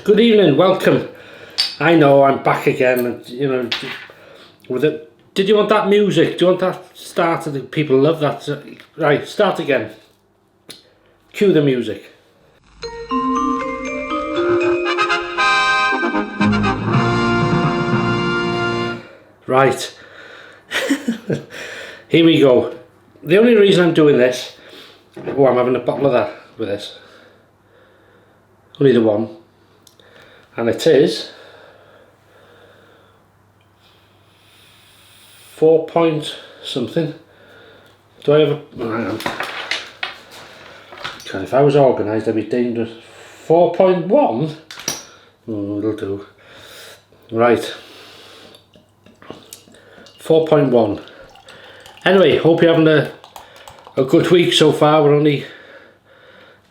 Good evening, welcome. I know I'm back again, and you know, with it. Did you want that music? Do you want that start? The people love that. Right, start again. Cue the music. Right. Here we go. The only reason I'm doing this, oh, I'm having a bottle of that with this. Only the one. And it is 4 point something. Do I have a... hang on. God, if I was organised I'd be dangerous. 4.1? It'll do. Right. 4.1. Anyway, hope you're having a good week so far. We're only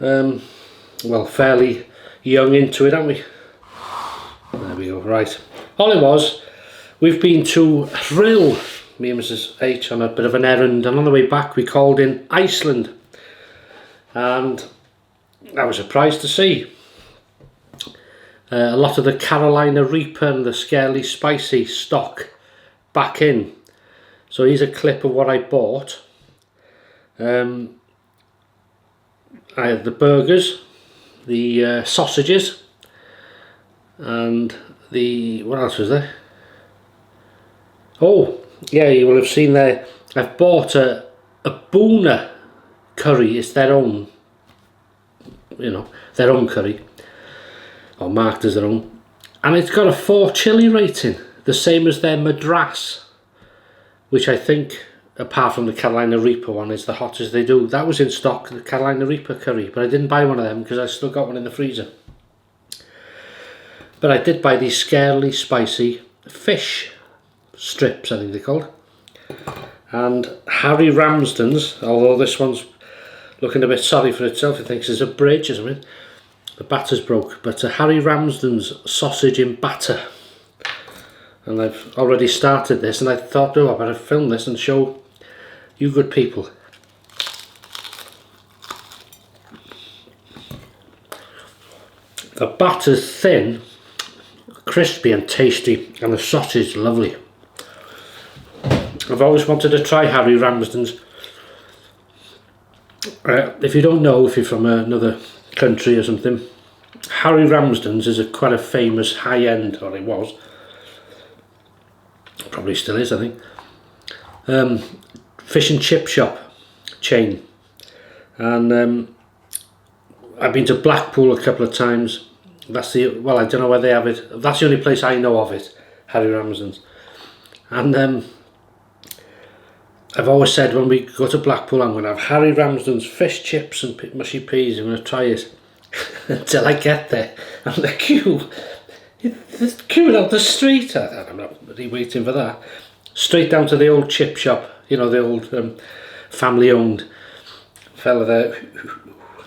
well, fairly young into it, aren't we? There we go. Right, all it was, we've been to Rhyl, me and Mrs H, on a bit of an errand, and on the way back we called in Iceland, and I was surprised to see a lot of the Carolina Reaper and the Scarily spicy stock back in. So here's a clip of what I bought. I had the burgers, the sausages, and the, what else was there? Oh yeah, you will have seen there, I've bought a Boona curry. It's their own, you know, their own curry, or marked as their own, and it's got a 4 chili rating, the same as their Madras, which I think, apart from the Carolina Reaper one, is the hottest they do. That was in stock, the Carolina Reaper curry, but I didn't buy one of them because I still got one in the freezer. But I did buy these Scarily spicy fish strips, I think they're called. And Harry Ramsden's, although this one's looking a bit sorry for itself, it thinks it's a bridge or something. The batter's broke, but Harry Ramsden's sausage in batter. And I've already started this, and I thought, oh, I better film this and show you good people. The batter's thin, crispy and tasty, and the sausage lovely. I've always wanted to try Harry Ramsden's. If you don't know, if you're from another country or something, Harry Ramsden's is quite a famous high-end, or it was, probably still is, I think, fish and chip shop chain. And I've been to Blackpool a couple of times. That's the, well, I don't know where they have it. That's the only place I know of it, Harry Ramsden's. And I've always said when we go to Blackpool, I'm going to have Harry Ramsden's fish chips and mushy peas. I'm going to try it until I get there. And the queue out the street. I'm not really waiting for that. Straight down to the old chip shop, you know, the old family owned fella there.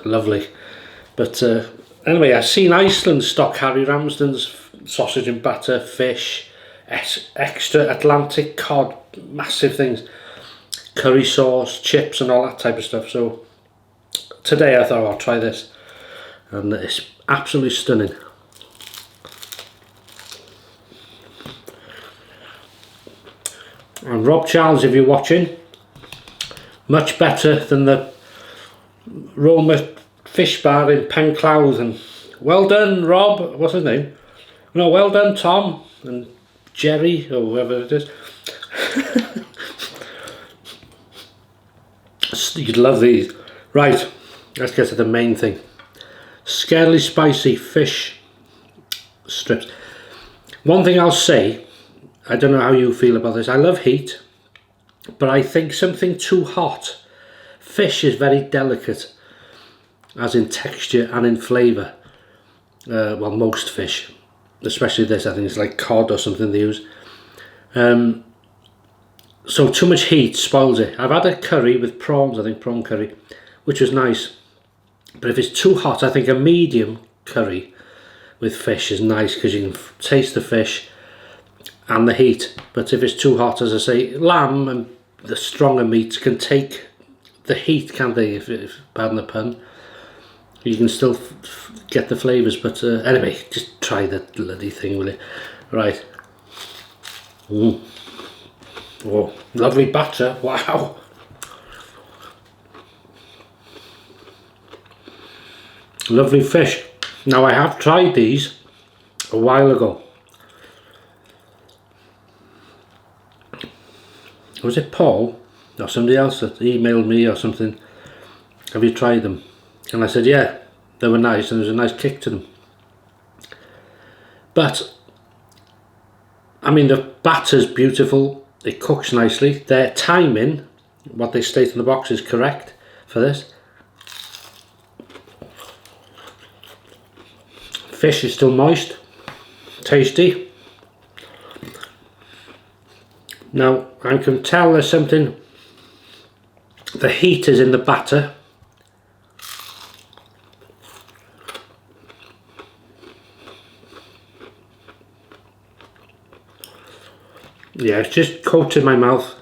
Lovely. But anyway, I've seen Iceland stock Harry Ramsden's sausage and batter, fish, extra Atlantic cod, massive things, curry sauce, chips and all that type of stuff. So today I thought I'll try this, and it's absolutely stunning. And Rob Charles, if you're watching, much better than the Roma fish bar in Pencloud. And well done, Rob. What's his name? No, well done, Tom and Jerry, or whoever it is. You'd love these. Right, let's get to the main thing. Scarily spicy fish strips. One thing I'll say, I don't know how you feel about this. I love heat, but I think something too hot. Fish is very delicate, as in texture and in flavour. Well, most fish, especially this, I think it's like cod or something they use. So too much heat spoils it. I've had a curry with prawns, I think prawn curry, which was nice. But if it's too hot, I think a medium curry with fish is nice because you can taste the fish and the heat. But if it's too hot, as I say, lamb and the stronger meats can take the heat, can't they, if pardon the pun. You can still get the flavours, but anyway, just try that bloody thing, will you? Right. Oh, lovely batter, wow. Lovely fish. Now I have tried these a while ago. Was it Paul or somebody else that emailed me or something? Have you tried them? And I said, yeah, they were nice and there was a nice kick to them. But, I mean, the batter's beautiful, it cooks nicely. Their timing, what they state in the box, is correct for this. Fish is still moist, tasty. Now, I can tell there's something, the heat is in the batter. Yeah, it's just coated my mouth.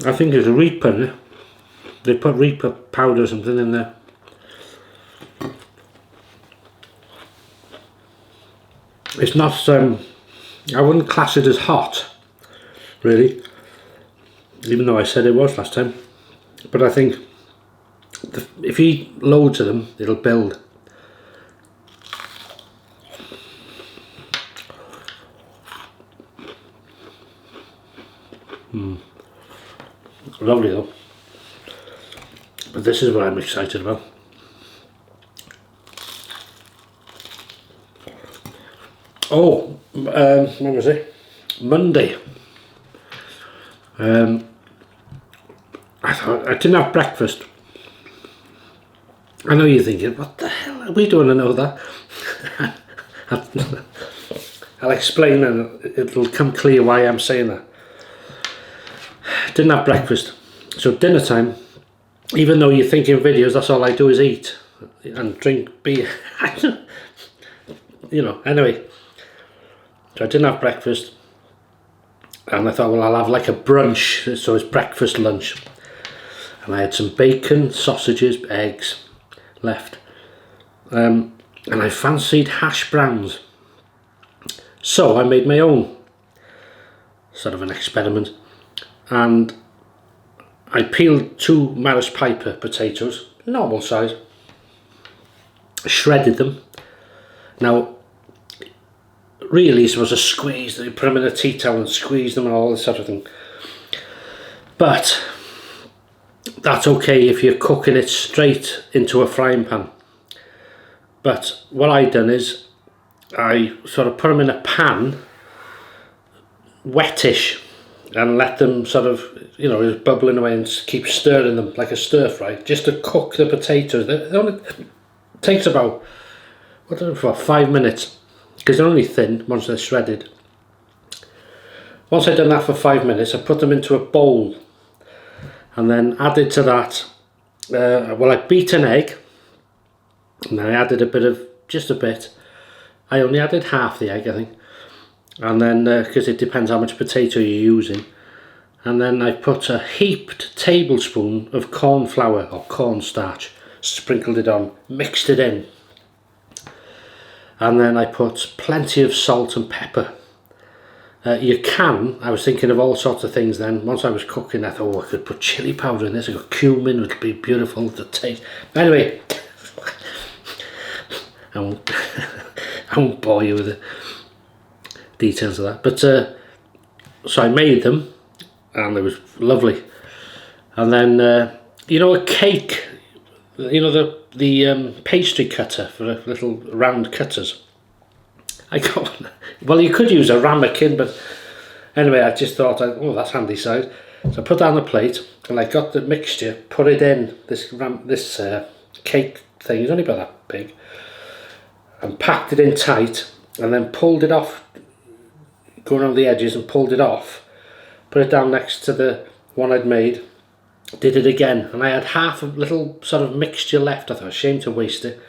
I think it's Reaper. They put Reaper powder or something in there. It's not, I wouldn't class it as hot, really, even though I said it was last time. But I think if you eat loads of them, it'll build. Lovely though. But this is what I'm excited about. Oh, what was it? Monday. I thought I didn't have breakfast. I know you're thinking, what the hell are we doing to know that? I'll explain and it'll come clear why I'm saying that. Didn't have breakfast. So dinner time, even though you're thinking videos, that's all I do is eat and drink beer. You know, anyway. So I didn't have breakfast. And I thought, well, I'll have like a brunch. So it's breakfast, lunch. And I had some bacon, sausages, eggs left. And I fancied hash browns. So I made my own. Sort of an experiment. And I peeled 2 Maris Piper potatoes, normal size, shredded them. Now, really, it was a squeeze. You put them in a tea towel and squeeze them and all this sort of thing. But that's okay if you're cooking it straight into a frying pan. But what I done is I sort of put them in a pan, wettish, and let them sort of, you know, bubbling away and keep stirring them like a stir fry, just to cook the potatoes. It only takes about, what do I know, for 5 minutes, because they're only thin once they're shredded. Once I'd done that for 5 minutes, I put them into a bowl, and then added to that, well, I beat an egg, and then I added a bit of, just a bit. I only added half the egg, I think. And then, because it depends how much potato you're using, and then I put a heaped tablespoon of corn flour or cornstarch, sprinkled it on, mixed it in, and then I put plenty of salt and pepper. I was thinking of all sorts of things then. Once I was cooking, I thought, oh, I could put chili powder in this, I got cumin, it would be beautiful, the taste. Anyway, I won't bore you with it. Details of that, but so I made them and it was lovely. And then you know, a cake, you know, the pastry cutter for little round cutters, I got one. Well, you could use a ramekin, but anyway, I just thought, oh, that's handy size. So I put that on the plate and I got the mixture, put it in this cake thing, it's only about that big, and packed it in tight, and then pulled it off, going around the edges, and pulled it off, put it down next to the one I'd made, did it again, and I had half a little sort of mixture left. I thought, shame to waste it.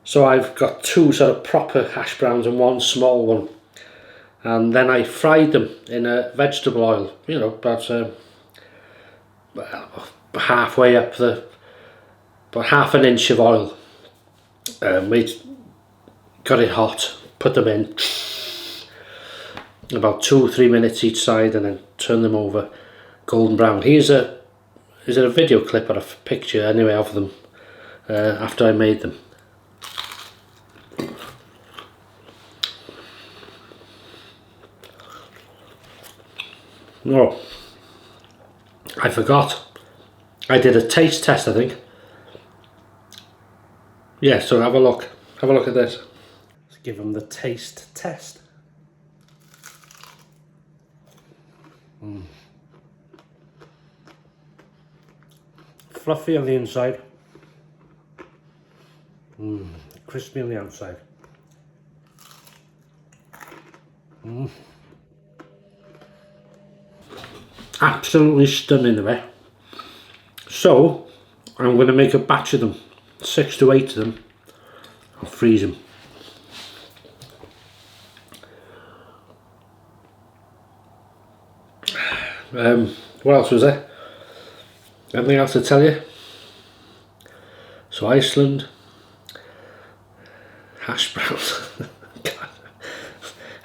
So I've got 2 sort of proper hash browns and 1 small one, and then I fried them in a vegetable oil, you know, about halfway up the, about half an inch of oil. We got it hot, put them in, about 2 or 3 minutes each side, and then turn them over golden brown. Here's a video clip or a picture anyway of them after I made them. Oh, I forgot. I did a taste test, I think. Yeah, so have a look. Have a look at this. Let's give them the taste test. Fluffy on the inside. Crispy on the outside. Absolutely stunning the way. So I'm going to make a batch of them, 6 to 8 of them. I'll freeze them. What else was there? Anything else to tell you? So Iceland, hash browns. God.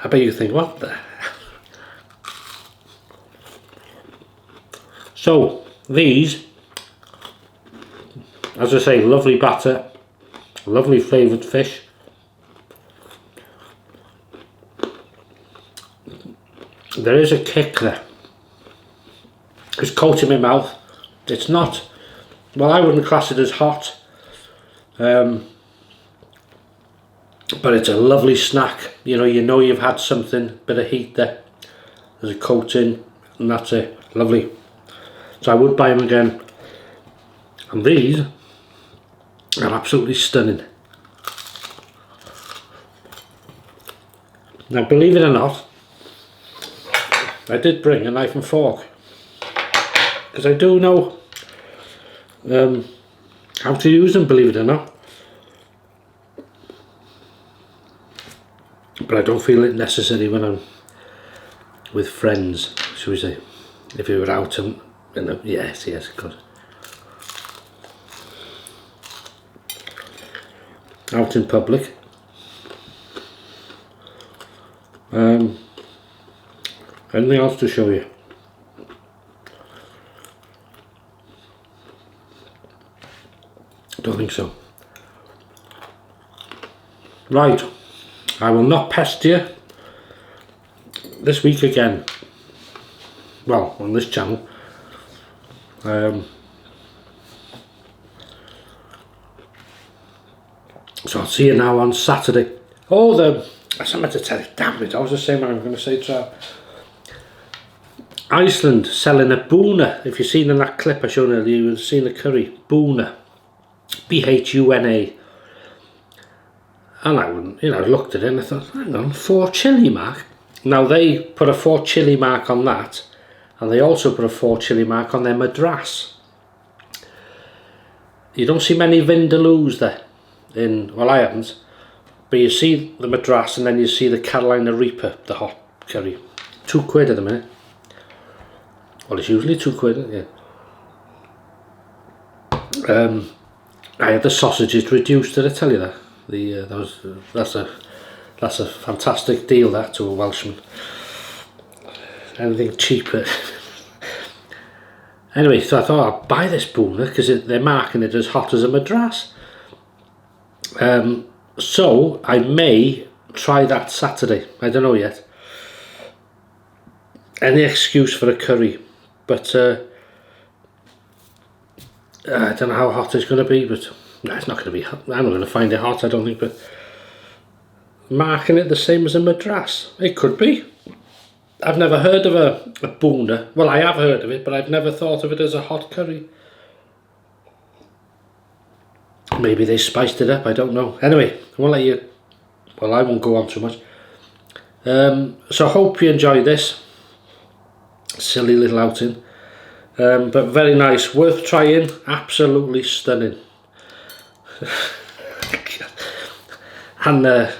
I bet you think, what the? So these, as I say, lovely batter, lovely flavoured fish. There is a kick there. It's coating my mouth. It's not, well, I wouldn't class it as hot, but it's a lovely snack. You know you've had something, bit of heat there. There's a coating, and that's it. Lovely. So I would buy them again. And these are absolutely stunning. Now, believe it or not, I did bring a knife and fork, because I do know how to use them, believe it or not. But I don't feel it necessary when I'm with friends, shall we say. If we were out and yes, good. Out in public. Anything else to show you? Don't think so. Right, I will not pester you this week again. Well, on this channel. So I'll see you now on Saturday. Oh, I meant to tell you. Damn it! I was just saying what I'm going to say. To Iceland selling a boona. If you've seen in that clip I showed earlier, you've seen the curry boona. B-H-U-N-A. And I wouldn't, I looked at it and I thought, hang on, 4 chili mark. Now they put a 4 chili mark on that, and they also put a 4 chili mark on their madras. You don't see many vindaloos there, well, I haven't, but you see the madras and then you see the Carolina Reaper, the hot curry. £2 at the minute. Well, it's usually £2, yeah. I had the sausages reduced, did I tell you that? That's a fantastic deal, that, to a Welshman. Anything cheaper. Anyway, so I thought I'll buy this boona because they're marking it as hot as a madras. So I may try that Saturday. I don't know yet. Any excuse for a curry, but I don't know how hot it's going to be, but no, it's not going to be hot. I'm not going to find it hot, I don't think, but marking it the same as a madras, it could be. I've never heard of a boona. Well, I have heard of it, but I've never thought of it as a hot curry. Maybe they spiced it up, I don't know. Anyway, I won't let you, well, I won't go on too much. So I hope you enjoy this silly little outing. But very nice, worth trying, absolutely stunning. And the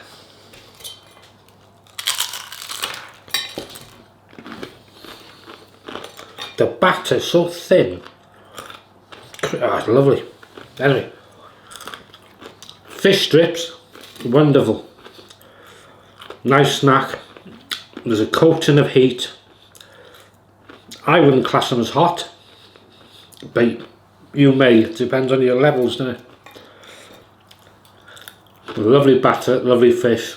batter is so thin, Oh, it's lovely. Anyway, fish strips, wonderful. Nice snack. There's a coating of heat. I wouldn't class them as hot, but you may. It depends on your levels, doesn't it? Lovely batter, lovely fish.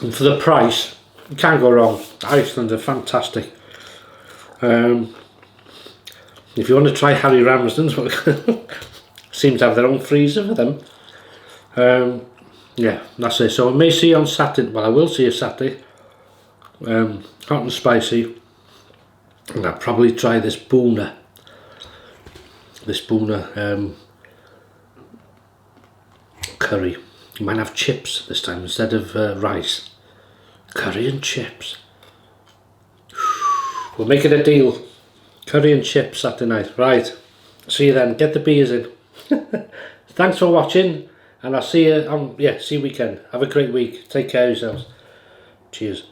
And for the price, you can't go wrong. Iceland are fantastic. If you want to try Harry Ramsden's, seem to have their own freezer for them. Yeah, that's it. So I may see you on Saturday. Well, I will see you Saturday. Hot and spicy. And I'll probably try this boona. Curry. You might have chips this time instead of rice. Curry and chips. We'll make it a deal. Curry and chips Saturday night. Right. See you then. Get the beers in. Thanks for watching, and I'll see you on see you weekend. Have a great week. Take care of yourselves. Cheers.